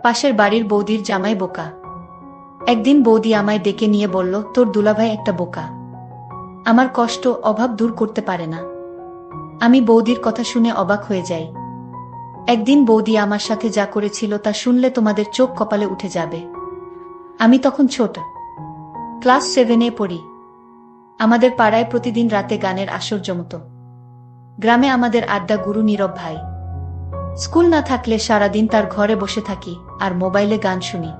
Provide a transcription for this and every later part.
পাশের বাড়ির বৌদির জামাই বোকা। একদিন বৌদি আমায় ডেকে নিয়ে বলল, তোর দুলাভাই একটা বোকা, আমার কষ্ট অভাব দূর করতে পারে না। আমি বৌদির কথা শুনে অবাক হয়ে যাই। একদিন বৌদি আমার সাথে যা করেছিল তা শুনলে তোমাদের চোখ কপালে উঠে যাবে। আমি তখন ছোট, ক্লাস 7-এ পড়ি। আমাদের পাড়ায় প্রতিদিন রাতে গানের আসর জমত। গ্রামে আমাদের আড্ডা গুরু নীরব ভাই। স্কুল না থাকলে সারাদিন তার ঘরে বসে থাকি আর মোবাইলে গান শুনি।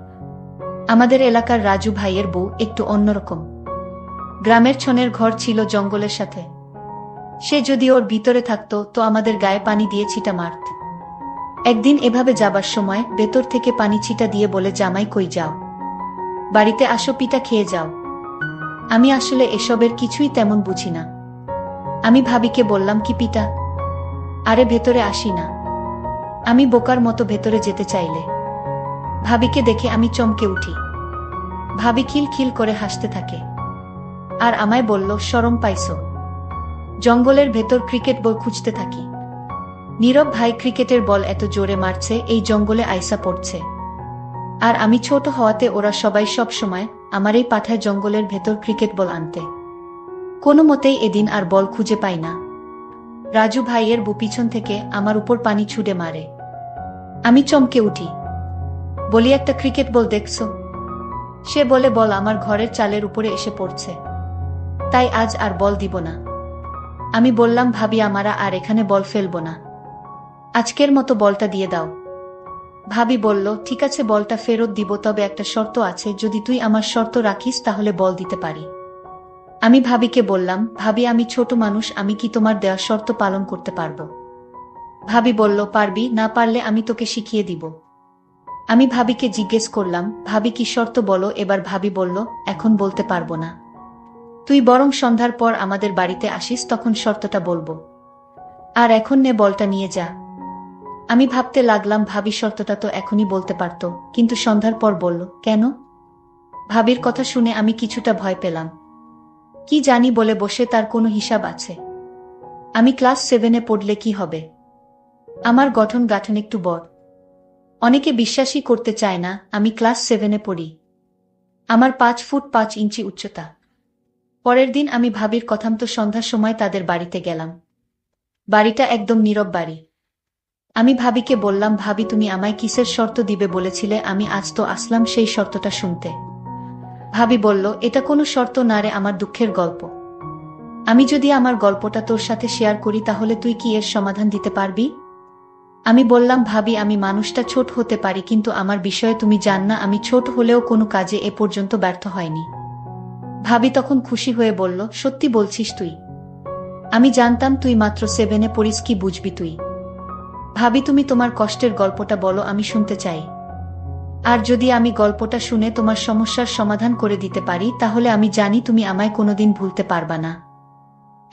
আমাদের এলাকার রাজু ভাইয়ের বউ একটু অন্যরকম। গ্রামের ছনের ঘর ছিল জঙ্গলের সাথে। সে যদি ওর ভিতরে থাকতো তো আমাদের গায়ে পানি দিয়ে ছিটা মারত। একদিন এভাবে যাবার সময় ভেতর থেকে পানি ছিটা দিয়ে বলে, জামাই কই যাও, বাড়িতে আসো, পিঠা খেয়ে যাও। আমি আসলে এসবের কিছুই তেমন বুঝি না। আমি ভাবিকে বললাম, কি পিঠা? আরে ভেতরে আসি না। আমি বোকার মতো ভেতরে যেতে চাইলে ভাবিকে দেখে আমি চমকে উঠি। ভাবি খিল খিল করে হাসতে থাকে আর আমায় বলল, শরম পাইছো? জঙ্গলের ভেতর ক্রিকেট বল খুঁজতে থাকি। নীরব ভাই ক্রিকেটের বল এত জোরে মারছে এই জঙ্গলে আইসা পড়ছে। আর আমি ছোট হওয়াতে ওরা সবাই সব সময় আমারই পাঠায় জঙ্গলের ভেতর ক্রিকেট বল আনতে। কোনো মতেই এদিন আর বল খুঁজে পাই না। রাজু ভাইয়ের বউ পিছন থেকে আমার উপর পানি ছুড়ে মারে। আমি চমকে উঠি, বলি, একটা ক্রিকেট বল দেখছো? সে বলে, বল আমার ঘরের চালের উপরে এসে পড়ছে, তাই আজ আর বল দিব না। আমি বললাম, ভাবি, আমরা আর এখানে বল ফেলবো না, আজকের মতো বলটা দিয়ে দাও। ভাবি বলল, ঠিক আছে, বলটা ফেরত দিব, তবে একটা শর্ত আছে, যদি তুই আমার শর্ত রাখিস তাহলে বল দিতে পারি। আমি ভাবিকে বললাম, ভাবি, আমি ছোট মানুষ, আমি কি তোমার দেওয়া শর্ত পালন করতে পারবো? ভাবি বলল, পারবি, না পারলে আমি তোকে শিখিয়ে দিব। আমি ভাবিকে জিজ্ঞেস করলাম, ভাবি কি শর্ত বলো? এবার ভাবি বলল, এখন বলতে পারবো না, তুই বরং সন্ধ্যার পর আমাদের বাড়িতে আসিস, তখন শর্তটা বলবো। আর এখন নে, বলটা নিয়ে যা। আমি ভাবতে লাগলাম, ভাবি শর্তটা তো এখনই বলতে পারতো, কিন্তু সন্ধ্যার পর বলল কেন? ভাবির কথা শুনে আমি কিছুটা ভয় পেলাম। কি জানি বলে বসে তার কোনো হিসাব আছে? আমি ক্লাস 7-এ পড়লে কি হবে? আমার গঠন গাঠন একটু বড়। অনেকে বিশ্বাসই করতে চায় না আমি ক্লাস 7-এ পড়ি। আমার 5 ফুট 5 ইঞ্চি উচ্চতা। পরের দিন আমি ভাবির কথামতো সন্ধ্যার সময় তাদের বাড়িতে গেলাম। বাড়িটা একদম নীরব বাড়ি। আমি ভাবিকে বললাম, ভাবি, তুমি আমায় কিসের শর্ত দিবে বলেছিলে? আমি আজ তো আসলাম সেই শর্তটা শুনতে। ভাবি বলল, এটা কোনো শর্ত না রে, আমার দুঃখের গল্প। আমি যদি আমার গল্পটা তোর সাথে শেয়ার করি তাহলে তুই কি এর সমাধান দিতে পারবি? আমি বললাম, ভাবি, আমি মানুষটা ছোট হতে পারি, কিন্তু আমার বিষয়ে তুমি জান না, আমি ছোট হলেও কোনো কাজে এ পর্যন্ত ব্যর্থ হয়নি। ভাবি তখন খুশি হয়ে বলল, সত্যি বলছিস তুই? আমি জানতাম তুই মাত্র 7-এ পড়িস, কি বুঝবি তুই। ভাবি, তুমি তোমার কষ্টের গল্পটা বলো, আমি শুনতে চাই। আর যদি আমি গল্পটা শুনে তোমার সমস্যার সমাধান করে দিতে পারি তাহলে আমি জানি তুমি আমায় কোনোদিন ভুলতে পারবা না।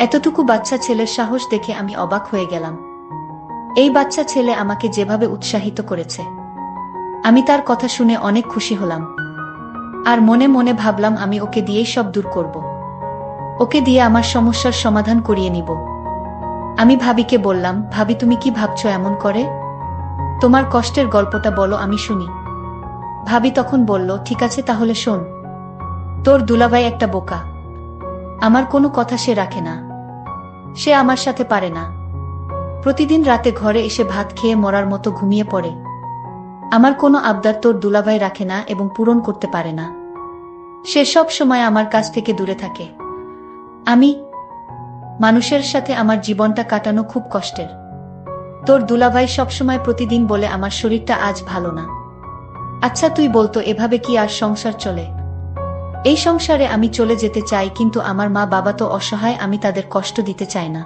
এতটুকু বাচ্চা ছেলের সাহস দেখে আমি অবাক হয়ে গেলাম। এই বাচ্চা ছেলে আমাকে যেভাবে উৎসাহিত করেছে, আমি তার কথা শুনে অনেক খুশি হলাম। আর মনে মনে ভাবলাম, আমি ওকে দিয়েই সব দূর করব। ওকে দিয়ে আমার সমস্যার সমাধান করিয়ে নিব। আমি ভাবিকে বললাম, ভাবি, তুমি কি ভাবছো এমন করে? তোমার কষ্টের গল্পটা বলো, আমি শুনি। ভাবি তখন বলল, ঠিক আছে, তাহলে শোন। তোর দুলাভাই একটা বোকা। আমার কোনো কথা সে রাখে না। সে আমার সাথে পারে না। প্রতিদিন রাতে ঘরে এসে ভাত খেয়ে মরার মতো ঘুমিয়ে পড়ে। আমার কোনো আবদার তোর দুলাভাই রাখে না এবং পূরণ করতে পারে না। সে সব সময় আমার কাছ থেকে দূরে থাকে। আমি মানুষের সাথে আমার জীবনটা কাটানো খুব কষ্টের। তোর দুলাভাই সবসময় প্রতিদিন বলে আমার শরীরটা আজ ভালো না। আচ্ছা তুই বলতো, এভাবে কি আর সংসার চলে? এই সংসারে আমি চলে যেতে চাই, কিন্তু আমার মা বাবা তো অসহায়, আমি তাদের কষ্ট দিতে চাই না।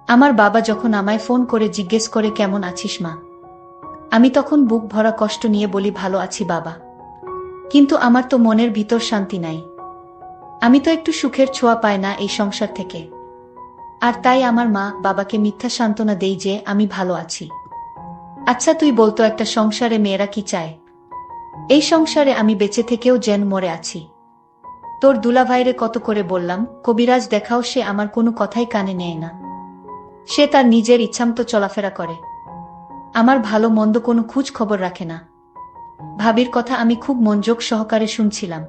আমার বাবা যখন আমায় ফোন করে জিজ্ঞেস করে, কেমন আছিস মা, আমি তখন বুক ভরা কষ্ট নিয়ে বলি, ভালো আছি বাবা, কিন্তু আমার তো মনের ভিতর শান্তি নাই। আমি তো একটু সুখের ছোঁয়া পাই না এই সংসার থেকে। আর তাই আমার মা বাবাকে মিথ্যা সান্ত্বনা দেই যে আমি ভালো আছি। আচ্ছা তুই বলতো, একটা সংসারে মেয়েরা কি চায়? এই সংসারে আমি বেঁচে থেকেও যেন মরে আছি। তোর দুলাভাইরে কত করে বললাম, কবিরাজ দেখাও, সে আমার কোনো কথাই কানে নেয় না। সে তার নিজের ইচ্ছামতো চলাফেরা করে, আমার ভালো মন্দ কোনো খোঁজ খবর রাখে না। ভাবির কথা আমি খুব মনোযোগ সহকারে শুনছিলাম।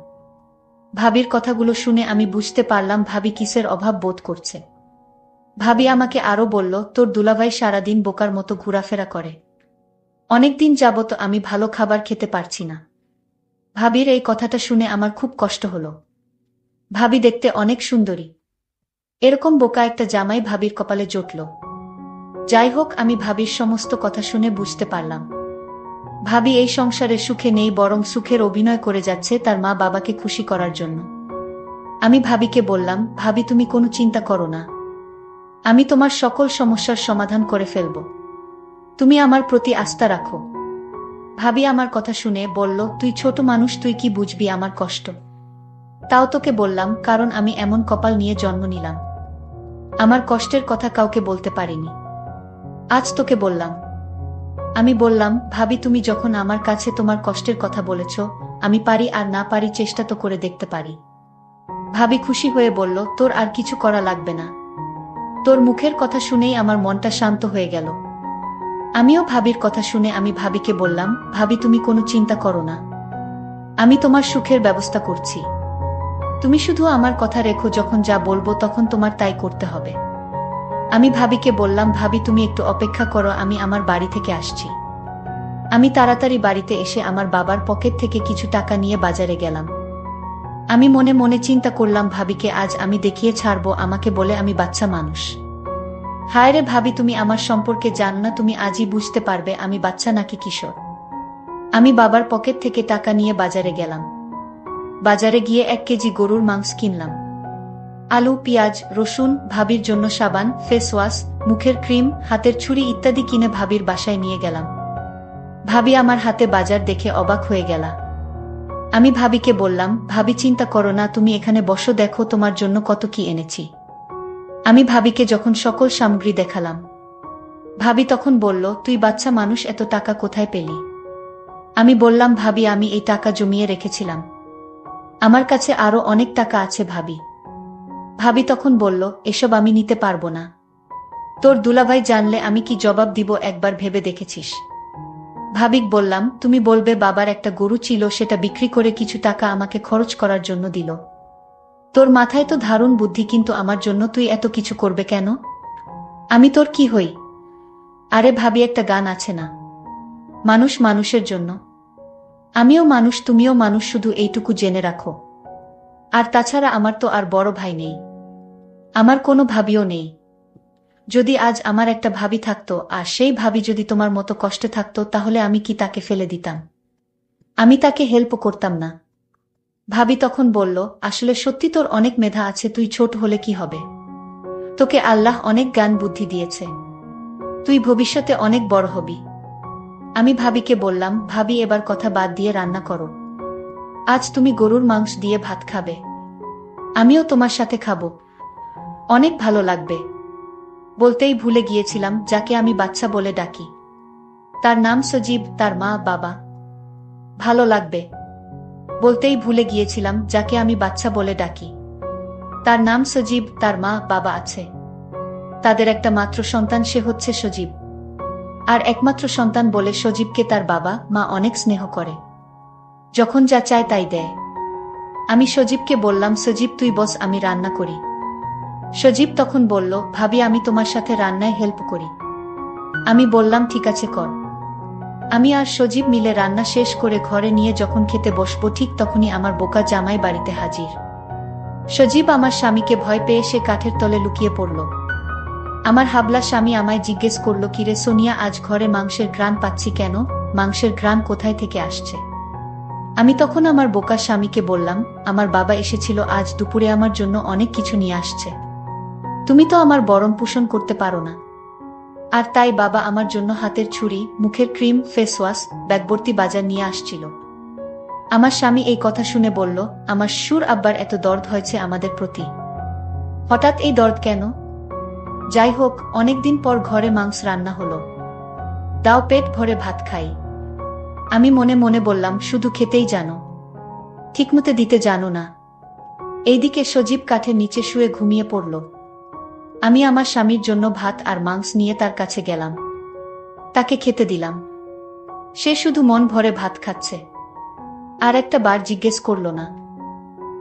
ভাবির কথাগুলো শুনে আমি বুঝতে পারলাম ভাবি কিসের অভাব বোধ করছে। ভাবি আমাকে আরো বলল, তোর দুলাভাই সারাদিন বোকার মতো ঘোরাফেরা করে। অনেকদিন যাবত আমি ভালো খাবার খেতে পারছি না। ভাবির এই কথাটা শুনে আমার খুব কষ্ট হলো। ভাবি দেখতে অনেক সুন্দরী, এরকম বোকা একটা জামাই ভাবির কপালে জুটল। যাই হোক, আমি ভাবির সমস্ত কথা শুনে বুঝতে পারলাম ভাবি এই সংসারে সুখে নেই, বরং সুখের অভিনয় করে যাচ্ছে তার মা বাবাকে খুশি করার জন্য। আমি ভাবিকে বললাম, ভাবি তুমি কোনো চিন্তা করো না, আমি তোমার সকল সমস্যার সমাধান করে ফেলব, তুমি আমার প্রতি আস্থা রাখো। ভাবি আমার কথা শুনে বলল, তুই ছোট মানুষ, তুই কি বুঝবি আমার কষ্ট। তাও তোকে বললাম, কারণ আমি এমন কপাল নিয়ে জন্ম নিলাম, আমার কষ্টের কথা কাউকে বলতে পারিনি, আজ তোকে বললাম। আমি বললাম, ভাবি তুমি যখন আমার কাছে তোমার কষ্টের কথা বলেছ, আমি পারি আর না পারি চেষ্টা তো করে দেখতে পারি। ভাবি খুশি হয়ে বলল, তোর আর কিছু করা লাগবে না, তোর মুখের কথা শুনেই আমার মনটা শান্ত হয়ে গেল। আমিও ভাবির কথা শুনে আমি ভাবিকে বললাম, ভাবি তুমি কোনো চিন্তা করো না, আমি তোমার সুখের ব্যবস্থা করছি, তুমি শুধু আমার কথা রেখো, যখন যা বলবো তখন তোমার তাই করতে হবে। আমি ভাবিকে বললাম, ভাবি তুমি একটু অপেক্ষা করো, আমি আমার বাড়ি থেকে আসছি। আমি তাড়াতাড়ি বাড়িতে এসে আমার বাবার পকেট থেকে কিছু টাকা নিয়ে বাজারে গেলাম। আমি মনে মনে চিন্তা করলাম, ভাবিকে আজ আমি দেখিয়ে ছাড়বো আমাকে বলে আমি বাচ্চা মানুষ। হায় রে ভাবি, তুমি আমার সম্পর্কে জানো না, তুমি আজই বুঝতে পারবে আমি বাচ্চা নাকি কিশোর। আমি বাবার পকেট থেকে টাকা নিয়ে বাজারে গেলাম। বাজারে গিয়ে 1 কেজি গরুর মাংস কিনলাম। আলু, পেঁয়াজ, রসুন, ভাবির জন্য সাবান, ফেস ওয়াশ, মুখের ক্রিম, হাতের ছুরি ইত্যাদি কিনে ভাবির বাসায় নিয়ে গেলাম। ভাবি আমার হাতে বাজার দেখে অবাক হয়ে গেল। আমি ভাবিকে বললাম, ভাবি চিন্তা করো না, তুমি এখানে বসো, দেখো তোমার জন্য কত কি এনেছি। আমি ভাবিকে যখন সকল সামগ্রী দেখালাম, ভাবি তখন বলল, তুই বাচ্চা মানুষ, এত টাকা কোথায় পেলি? আমি বললাম, ভাবি আমি এই টাকা জমিয়ে রেখেছিলাম, আমার কাছে আরো অনেক টাকা আছে ভাবি। ভাবি তখন বলল, এসব আমি নিতে পারবো না, তোর দুলাভাই জানলে আমি কি জবাব দিব, একবার ভেবে দেখেছিস? ভাবিক বললাম, তুমি বলবে বাবার একটা গরু ছিল, সেটা বিক্রি করে কিছু টাকা আমাকে খরচ করার জন্য দিল। তোর মাথায় তো দারুণ বুদ্ধি, কিন্তু আমার জন্য তুই এত কিছু করবে কেন? আমি তোর কি হই? আরে ভাবি, একটা গান আছে না, মানুষ মানুষের জন্য। আমিও মানুষ, তুমিও মানুষ, শুধু এইটুকু জেনে রাখো। আর তাছাড়া আমার তো আর বড় ভাই নেই, আমার কোনো ভাবিও নেই। যদি আজ আমার একটা ভাবি থাকতো, আর সেই ভাবি যদি তোমার মতো কষ্টে থাকতো, তাহলে আমি কি তাকে ফেলে দিতাম? আমি তাকে হেল্প করতাম না? ভাবি তখন বলল, আসলে সত্যি তোর অনেক মেধা আছে, তুই ছোট হলে কি হবে, তোকে আল্লাহ অনেক জ্ঞান বুদ্ধি দিয়েছে, তুই ভবিষ্যতে অনেক বড় হবি। আমি ভাবিকে বললাম, ভাবি এবার কথা বাদ দিয়ে রান্না করো, আজ তুমি গরুর মাংস দিয়ে ভাত খাবে, আমিও তোমার সাথে খাবো, অনেক ভালো লাগবে। বলতেই ভুলে গিয়েছিলাম, যাকে আমি বাচ্চা বলে ডাকি, তার নাম সজীব, তার মা বাবা। ভালো লাগবে বলতেই ভুলে গিয়েছিলাম, যাকে আমি বাচ্চা বলে ডাকি, তার নাম সজীব, তার মা বাবা আছে, তাদের একটা মাত্র সন্তান, সে হচ্ছে সজীব। আর একমাত্র সন্তান বলে সজীবকে তার বাবা মা অনেক স্নেহ করে, যখন যা চায় তাই দেয়। আমি সজীবকে বললাম, সজীব তুই বস, আমি রান্না করি। সজীব তখন বলল, ভাবি আমি তোমার সাথে রান্নায় হেল্প করি। আমি বললাম, ঠিক আছে কর। আমি আর সজীব মিলে রান্না শেষ করে ঘরে নিয়ে যখন খেতে বসবো, ঠিক তখনই আমার বোকা জামাই বাড়িতে হাজির। সজীব আমার স্বামীকে ভয় পেয়ে সে কাঠের তলে লুকিয়ে পড়ল। আমার হাবলা স্বামী আমায় জিজ্ঞেস করল, কিরে সোনিয়া, আজ ঘরে মাংসের ঘ্রাণ পাচ্ছি কেন, মাংসের ঘ্রাণ কোথায় থেকে আসছে? আমি তখন আমার বোকা স্বামীকে বললাম, আমার বাবা এসেছিল আজ দুপুরে, আমার জন্য অনেক কিছু নিয়ে আসছে, তুমি তো আমার বরণ পোষণ করতে পারো না, আর তাই বাবা আমার জন্য হাতের ছুরি, মুখের ক্রিম, ফেস ওয়াশ, ব্যাগভর্তি বাজার নিয়ে আসছিল। আমার স্বামী এই কথা শুনে বলল, আমার সুর আব্বার এত দরদ হয়েছে আমাদের প্রতি, হঠাৎ এই দরদ কেন? যাই হোক, অনেকদিন পর ঘরে মাংস রান্না হলো, দাও পেট ভরে ভাত খাই। আমি মনে মনে বললাম, শুধু খেতেই জানো, ঠিকমতো দিতে জানো না। এইদিকে সজীব কাঠের নিচে শুয়ে ঘুমিয়ে পড়ল। আমি আমার স্বামীর জন্য ভাত আর মাংস নিয়ে তার কাছে গেলাম, তাকে খেতে দিলাম। সে শুধু মন ভরে ভাত খাচ্ছে, আর একটা বার জিজ্ঞেস করল না,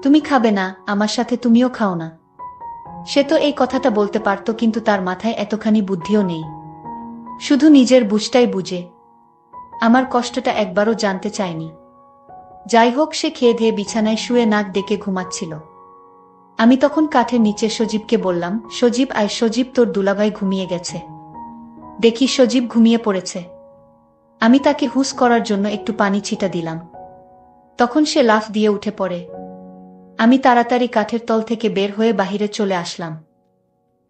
তুমি খাবে না আমার সাথে? তুমিও খাও না। সে তো এই কথাটা বলতে পারত, কিন্তু তার মাথায় এতখানি বুদ্ধিও নেই, শুধু নিজের বুঝটাই বুঝে। আমার কষ্টটা একবারও জানতে চায়নি। যাই হোক, সে খেয়ে ধেয়ে বিছানায় শুয়ে নাক ডেকে ঘুমাচ্ছিল। আমি তখন কাঠের নিচে সজীবকে বললাম, সজীব আয়। সজীব, তোর দুলাভাই ঘুমিয়ে গেছে। দেখি সজীব ঘুমিয়ে পড়েছে। আমি তাকে হুঁশ করার জন্য একটু পানি ছিটা দিলাম। তখন সে লাফ দিয়ে উঠে পড়ে। আমি তাড়াতাড়ি কাঠের তল থেকে বের হয়ে বাহিরে চলে আসলাম।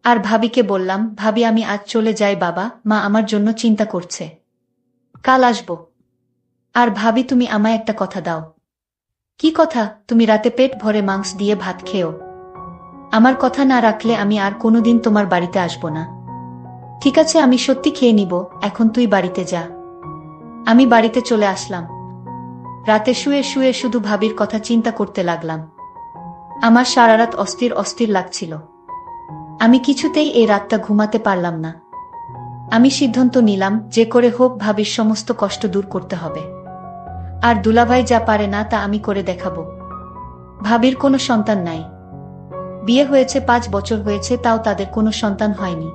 আর ভাবিকে বললাম, ভাবি আমি আজ চলে যাই, বাবা মা আমার জন্য চিন্তা করছে, কাল আসব। আর ভাবি তুমি আমায় একটা কথা দাও। কি কথা? তুমি রাতে পেট ভরে মাংস দিয়ে ভাত খেও। আমার কথা না রাখলে আমি আর কোনোদিন তোমার বাড়িতে আসব না। ঠিক আছে, আমি সত্যি খেয়ে নিব, এখন তুই বাড়িতে যা। আমি বাড়িতে চলে আসলাম। রাতে শুয়ে শুয়ে শুধু ভাবির কথা চিন্তা করতে লাগলাম। আমার সারা রাত অস্থির অস্থির লাগছিল। আমি কিছুতেই এই রাতটা ঘুমাতে পারলাম না। আমি সিদ্ধান্ত নিলাম, যে করে হোক ভাবির সমস্ত কষ্ট দূর করতে হবে। আর দুলাভাই যা পারে না তা আমি করে দেখাবো। ভাবির কোনো সন্তান নাই। বিয়ে হয়েছে 5 বছর হয়েছে, তাও তাদের কোনো সন্তান হয়নি।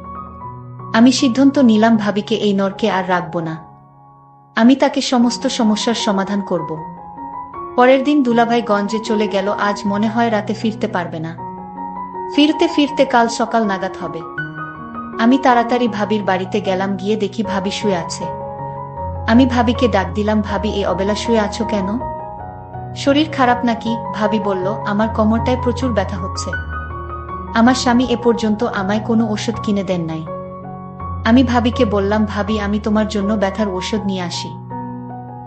আমি সিদ্ধান্ত নিলাম, ভাবিকে এই নরকে আর রাখব না। আমি তাকে সমস্ত সমস্যার সমাধান করব। পরের দিন দুলাভাই গঞ্জে চলে গেল। আজ মনে হয় রাতে ফিরতে পারবে না। ফিরতে ফিরতে কাল সকাল নাগাদ হবে। আমি তাড়াতাড়ি ভাবির বাড়িতে গেলাম। গিয়ে দেখি ভাবি শুয়ে আছে। আমি ভাবিকে ডাক দিলাম, ভাবি এই অবেলা শুয়ে আছো কেন? শরীর খারাপ নাকি? ভাবি বলল, আমার কোমরটায় প্রচুর ব্যথা হচ্ছে। আমার স্বামী এ পর্যন্ত আমায় কোনো ওষুধ কিনে দেন নাই। আমি ভাবিকে বললাম, ভাবি আমি তোমার জন্য ব্যথার ওষুধ নিয়ে আসি।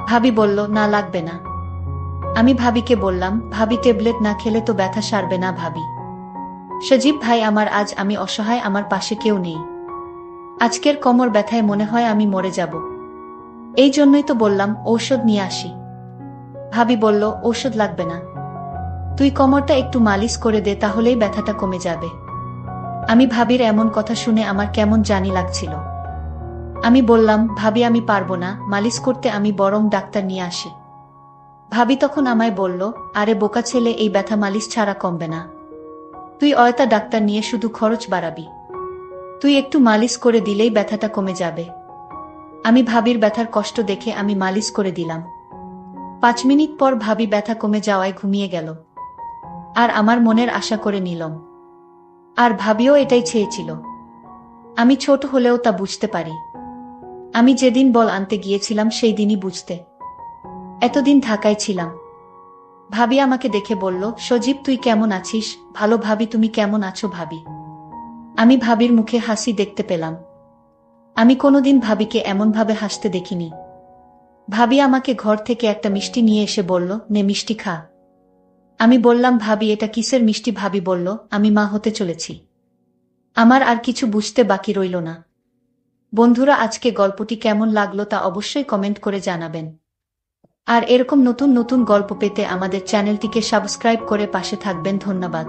ভাবি বলল, না লাগবে না। আমি ভাবিকে বললাম, ভাবি ট্যাবলেট না খেলে তো ব্যথা সারবে না ভাবি। সজীব ভাই আমার, আজ আমি অসহায়, আমার পাশে কেউ নেই। আজকের কোমর ব্যথায় মনে হয় আমি মরে যাব। এই জন্যই তো বললাম ঔষধ নিয়ে আসি। ভাবি বলল, ঔষধ লাগবে না, তুই কোমরটা একটু মালিশ করে দে, তাহলেই ব্যথাটা কমে যাবে। আমি ভাবির এমন কথা শুনে আমার কেমন জানি লাগছিল। আমি বললাম, ভাবি আমি পারবো না মালিশ করতে, আমি বরং ডাক্তার নিয়ে আসি। ভাবি তখন আমায় বলল, আরে বোকা ছেলে, এই ব্যথা মালিশ ছাড়া কমবে না। তুই অয়তা ডাক্তার নিয়ে শুধু খরচ বাড়াবি। তুই একটু মালিশ করে দিলেই ব্যথাটা কমে যাবে। আমি ভাবির ব্যথার কষ্ট দেখে আমি মালিশ করে দিলাম। 5 মিনিট পর ভাবি ব্যথা কমে যাওয়ায় ঘুমিয়ে গেল। আর আমার মনের আশা করে নিলাম। আর ভাবিও এটাই চেয়েছিল। আমি ছোট হলেও তা বুঝতে পারি। আমি যেদিন বল আনতে গিয়েছিলাম সেই দিনই বুঝতে। এতদিন ঢাকায় ছিলাম। ভাবি আমাকে দেখে বলল, সজীব তুই কেমন আছিস? ভালো ভাবি, তুমি কেমন আছো ভাবি? আমি ভাবির মুখে হাসি দেখতে পেলাম। আমি কোনোদিন ভাবিকে এমনভাবে হাসতে দেখিনি। ভাবি আমাকে ঘর থেকে একটা মিষ্টি নিয়ে এসে বলল, নে মিষ্টি খা। আমি বললাম, ভাবি এটা কিসের মিষ্টি? ভাবি বলল, আমি মা হতে চলেছি। আমার আর কিছু বুঝতে বাকি রইল না। বন্ধুরা, আজকে গল্পটি কেমন লাগলো তা অবশ্যই কমেন্ট করে জানাবেন। আর এরকম নতুন নতুন গল্প পেতে আমাদের চ্যানেলটিকে সাবস্ক্রাইব করে পাশে থাকবেন। ধন্যবাদ।